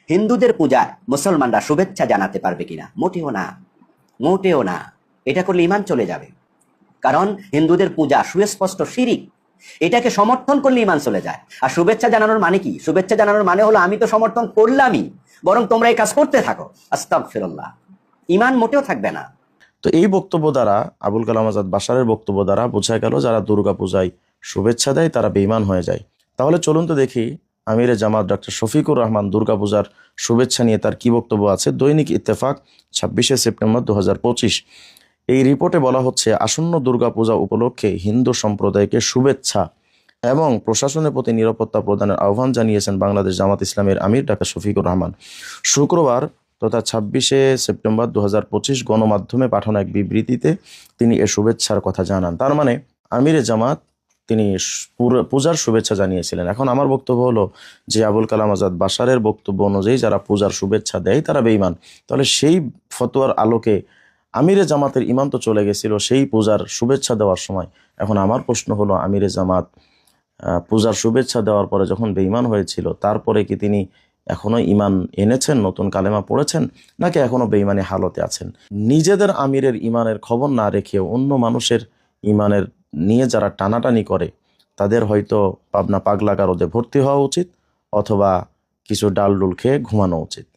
হিন্দুদের পূজায় মুসলমানরা শুভেচ্ছা জানাতে পারবে কিনা? মোটেও না, মোটেও না। এটা করলে ঈমান চলে যাবে। কারণ হিন্দুদের পূজা সুস্পষ্ট শিরিক, এটাকে সমর্থন করলে ঈমান চলে যায়। আর শুভেচ্ছা জানানোর মানে কি? শুভেচ্ছা জানানোর মানে হলো আমি তো সমর্থন করলামই, বরং তোমরা এই কাজ করতে থাকো। আস্তাগফিরুল্লাহ। ঈমান মোটেও থাকবে না। তো এই বক্তব্য দ্বারা, আবুল কালাম আজাদ বাশারের বক্তব্য দ্বারা বোঝা গেল যারা দুর্গা পূজায় শুভেচ্ছা দেয় তারা বেঈমান হয়ে যায়। তাহলে চলুন তো দেখি আমিরে জামাত ডক্টর শফিকুর রহমান দুর্গাপূজার শুভেচ্ছা নিয়ে তার কি বক্তব্য আছে। দৈনিক ইত্তেফাক 26শে সেপ্টেম্বর 2025। এই রিপোর্টে বলা হচ্ছে, আসন্ন দুর্গাপূজা উপলক্ষে হিন্দু সম্প্রদায়কে শুভেচ্ছা এবং প্রশাসনের প্রতি নিরাপত্তা প্রদানের আহ্বান জানিয়েছেন বাংলাদেশ জামাত ইসলামের আমির ডক্টর শফিকুর রহমান। শুক্রবার তথা 26শে সেপ্টেম্বর 2025 গণমাধ্যমে পাঠানো এক বিবৃতিতে তিনি এ শুভেচ্ছার কথা জানান। তার মানে আমিরে জামাত তিনি পূজার শুভেচ্ছা জানিয়েছিলেন। এখন আমার বক্তব্য হলো যে আবুল কালাম আজাদ বাশারের বক্তব্য অনুযায়ী যারা পূজার শুভেচ্ছা দেয় তারা বেঈমান। তাহলে সেই ফতোয়ার আলোকে আমিরে জামাতের ঈমান তো চলে গেছিল সেই পূজার শুভেচ্ছা দেওয়ার সময়। এখন আমার প্রশ্ন হলো, আমিরে জামাত পূজার শুভেচ্ছা দেওয়ার পরে যখন বেঈমান হয়েছিল, তারপরে কি তিনি এখনো ঈমান এনেছেন, নতুন কালেমা পড়েছেন, নাকি এখনো বেঈমানি হালতে আছেন? নিজেদের আমিরের ঈমানের খবর না রেখেও অন্য মানুষের ঈমানের নিয়ে যারা টানাটানি করে তাদের হয়তো পাবনা পাগলা কারদে ভর্তি হওয়া উচিত, অথবা কিছু ডাল ডুল খেয়ে ঘুমানো উচিত।